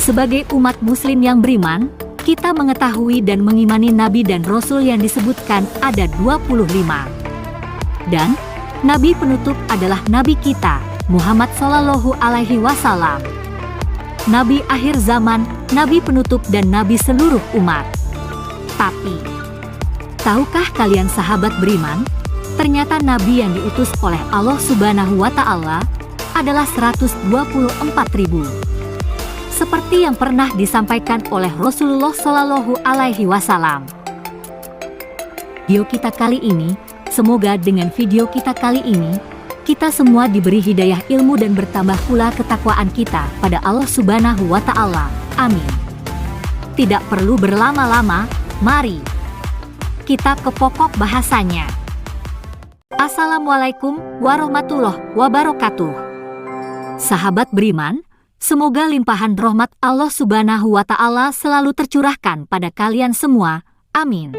Sebagai umat muslim yang beriman, kita mengetahui dan mengimani nabi dan rasul yang disebutkan ada 25. Dan nabi penutup adalah nabi kita, Muhammad Shallallahu Alaihi Wasallam. Nabi akhir zaman, nabi penutup dan nabi seluruh umat. Tapi, tahukah kalian sahabat beriman, ternyata nabi yang diutus oleh Allah Subhanahu wa Ta'ala adalah 124.000. Seperti yang pernah disampaikan oleh Rasulullah Shallallahu Alaihi Wasallam. Video kita kali ini, semoga dengan video kita kali ini, kita semua diberi hidayah ilmu dan bertambah pula ketakwaan kita pada Allah Subhanahu wa Ta'ala. Amin. Tidak perlu berlama-lama, mari kita ke pokok bahasanya. Assalamualaikum warahmatullahi wabarakatuh. Sahabat beriman, semoga limpahan rahmat Allah Subhanahu wa Ta'ala selalu tercurahkan pada kalian semua. Amin.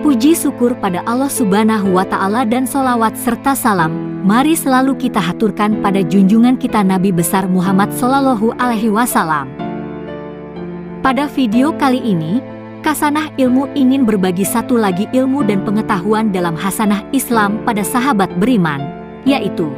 Puji syukur pada Allah Subhanahu wa Ta'ala dan sholawat serta salam mari selalu kita haturkan pada junjungan kita Nabi besar Muhammad Shallallahu Alaihi Wasallam. Pada video kali ini, Kasanah Ilmu ingin berbagi satu lagi ilmu dan pengetahuan dalam hasanah Islam pada sahabat beriman, yaitu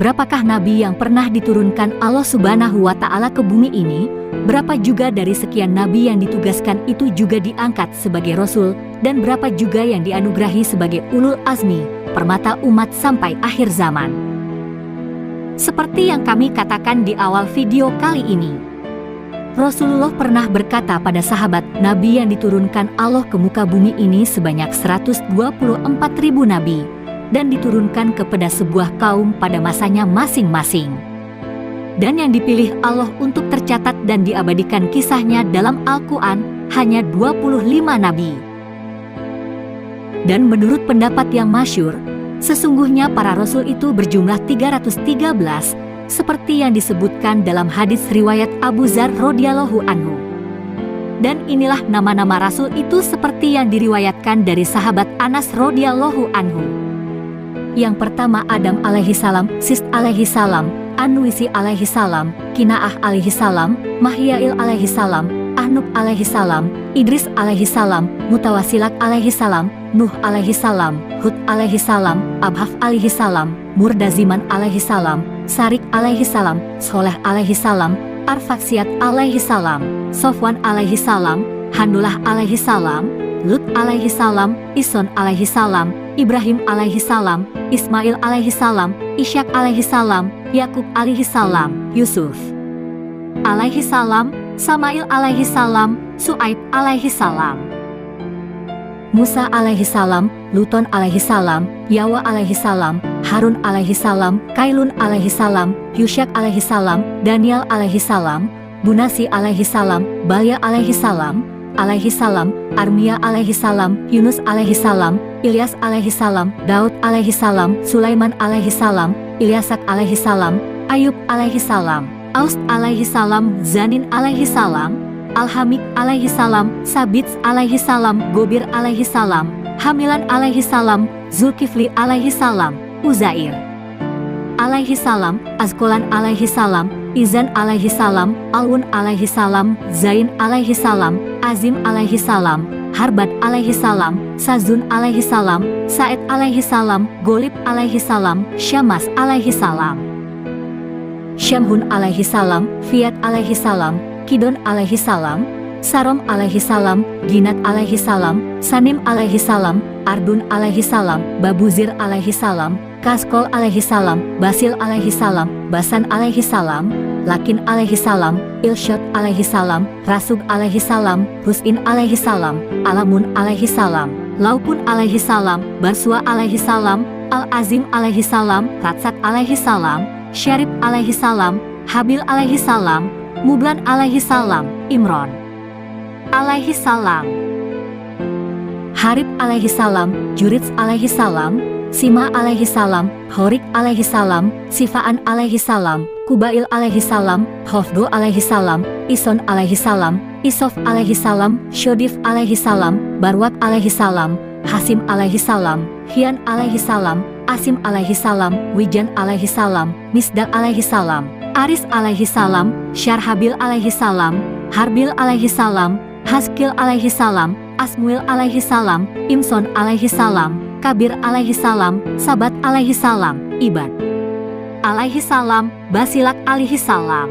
berapakah nabi yang pernah diturunkan Allah Subhanahu wa Ta'ala ke bumi ini, berapa juga dari sekian nabi yang ditugaskan itu juga diangkat sebagai rasul, dan berapa juga yang dianugerahi sebagai ulul azmi, permata umat sampai akhir zaman. Seperti yang kami katakan di awal video kali ini, Rasulullah pernah berkata pada sahabat, nabi yang diturunkan Allah ke muka bumi ini sebanyak 124.000 nabi, dan diturunkan kepada sebuah kaum pada masanya masing-masing. Dan yang dipilih Allah untuk tercatat dan diabadikan kisahnya dalam Al-Quran hanya 25 nabi. Dan menurut pendapat yang masyhur, sesungguhnya para rasul itu berjumlah 313, seperti yang disebutkan dalam hadis riwayat Abu Dzar radhiyallahu anhu. Dan inilah nama-nama rasul itu seperti yang diriwayatkan dari sahabat Anas radhiyallahu anhu. Yang pertama Adam alaihi salam, Sis alaihi salam, An-Nuisi alaihi salam, Kinaah alaihi salam, Mahyail alaihi salam, Ahnub alaihi salam, Idris alaihi salam, Mutawasilak alaihi salam, Nuh alaihi salam, Hud alaihi salam, Abhaf alaihi salam, Murdaziman alaihi salam, Sarik alaihi salam, Soleh alaihi salam, Arfaksiat alaihi salam, Sofwan alaihi salam, Handulah alaihi salam, Lut alaihi salam, Ison alaihi salam, Ibrahim alaihi salam, Ismail alaihi salam, Ishak alaihi salam, Yakub alaihi salam, Yusuf alaihi salam, Samail alaihi salam, Su'aib alaihi salam, Musa alaihi salam, Luton alaihi salam, Yawa alaihi salam, Harun alaihi salam, Kailun alaihi salam, Yusyak alaihi salam, Daniel alaihi salam, Bunasi alaihi salam, Balya alaihi salam, Armia alaihi salam, Yunus alaihi salam, Ilyas alaihi salam, Daud alaihi salam, Sulaiman alaihi salam, Ilyasak alaihi salam, Ayub alaihi salam, Aus alaihi salam, Zanin alaihi salam, Alhamik alaihi salam, Sabits alaihi salam, Gobir alaihi salam, Hamilan alaihi salam, Zulkifli alaihi salam, Uzair alaihi salam, Azkolan alaihi salam, Izan alaihi salam, Alwun alaihi salam, Zain alaihi salam, Azim alaihi salam, Harbad alaihi salam, Sazun alaihi salam, Said alaihi salam, Golib alaihi salam, Syamas alaihi salam, Syamhun alaihi salam, Fiat alaihi salam, Kidon alaihi salam, Sarom alaihi salam, Ginat alaihi salam, Sanim alaihi salam, Ardun alaihi salam, Babuzir alaihi salam, Kaskol alaihi salam, Basil alaihi salam, Basan alaihi salam, Lakin alaihi salam, Ilsyot alaihi salam, Rasub alaihi salam, Husin alaihi salam, Alamun alaihi salam, Laupun alaihi salam, Barsua alaihi salam, Al-Azim alaihi salam, Ratsat alaihi salam, Syarif alaihi salam, Habil alaihi salam, Mublan alaihi salam, Imron alaihi salam, Harib alaihi salam, Jurits alaihi salam, Sima alaihi salam, Horik alaihi salam, Sifaan alaihi salam, Kubail alaihi salam, Hofdo alaihi salam, Ison alaihi salam, Isof alaihi salam, Shodif alaihi salam, Barwat alaihi salam, Hasim alaihi salam, Hian alaihi salam, Asim alaihi salam, Wijan alaihi salam, Misdaq alaihi salam, Aris alaihi salam, Syarhabil alaihi salam, Harbil alaihi salam, Haskil alaihi salam, Asmuil alaihi salam, Imson alaihi salam, Kabir alaihi salam, Sabat alaihi salam, Ibad alaihi salam, Basilak alaihi salam.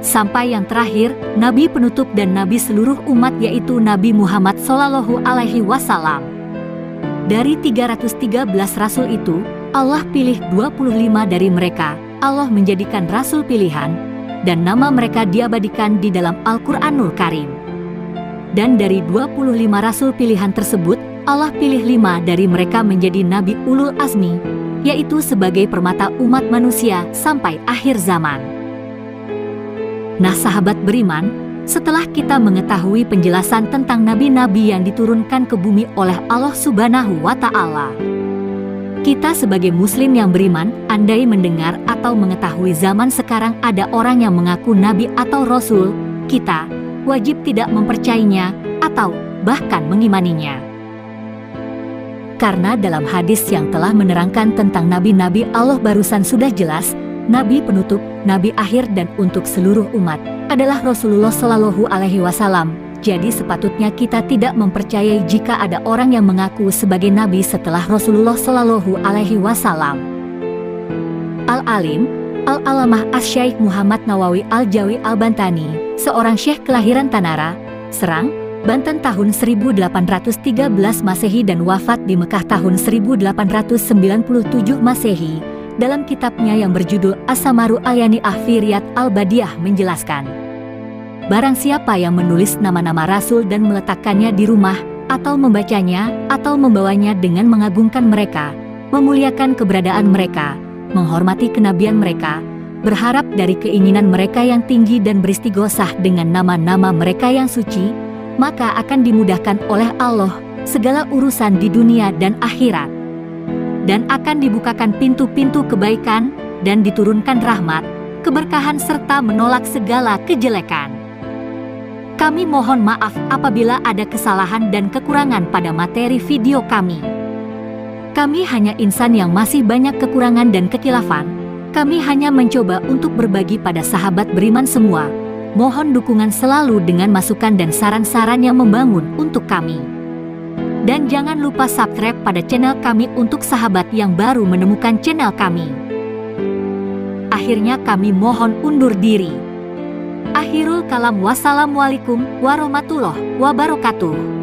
Sampai yang terakhir, Nabi penutup dan Nabi seluruh umat yaitu Nabi Muhammad Shallallahu Alaihi Wasallam. Dari 313 rasul itu, Allah pilih 25 dari mereka. Allah menjadikan rasul pilihan, dan nama mereka diabadikan di dalam Al-Quranul Karim. Dan dari 25 rasul pilihan tersebut, Allah pilih 5 dari mereka menjadi Nabi Ulul Azmi, yaitu sebagai permata umat manusia sampai akhir zaman. Nah sahabat beriman, setelah kita mengetahui penjelasan tentang nabi-nabi yang diturunkan ke bumi oleh Allah Subhanahu wa Ta'ala, kita sebagai muslim yang beriman, andai mendengar atau mengetahui zaman sekarang ada orang yang mengaku nabi atau rasul, kita wajib tidak mempercayainya atau bahkan mengimaninya. Karena dalam hadis yang telah menerangkan tentang nabi-nabi Allah barusan sudah jelas, nabi penutup, nabi akhir dan untuk seluruh umat adalah Rasulullah Shallallahu Alaihi Wasallam. Jadi sepatutnya kita tidak mempercayai jika ada orang yang mengaku sebagai nabi setelah Rasulullah Shallallahu Alaihi Wasallam. Al-Alim, Al-Alamah Asy-Syaikh Muhammad Nawawi Al-Jawi Al-Bantani, seorang syekh kelahiran Tanara, Serang, Banten tahun 1813 Masehi dan wafat di Mekah tahun 1897 Masehi, dalam kitabnya yang berjudul As-Samaru Al-Yani'ah fi Riyad Al-Badiyah menjelaskan, barang siapa yang menulis nama-nama rasul dan meletakkannya di rumah, atau membacanya, atau membawanya dengan mengagungkan mereka, memuliakan keberadaan mereka, menghormati kenabian mereka, berharap dari keinginan mereka yang tinggi dan beristighosah dengan nama-nama mereka yang suci, maka akan dimudahkan oleh Allah segala urusan di dunia dan akhirat, dan akan dibukakan pintu-pintu kebaikan dan diturunkan rahmat, keberkahan serta menolak segala kejelekan. Kami mohon maaf apabila ada kesalahan dan kekurangan pada materi video kami. Kami hanya insan yang masih banyak kekurangan dan kekilafan. Kami hanya mencoba untuk berbagi pada sahabat beriman semua. Mohon dukungan selalu dengan masukan dan saran-saran yang membangun untuk kami. Dan jangan lupa subscribe pada channel kami untuk sahabat yang baru menemukan channel kami. Akhirnya kami mohon undur diri. Akhirul kalam, wassalamualaikum warahmatullahi wabarakatuh.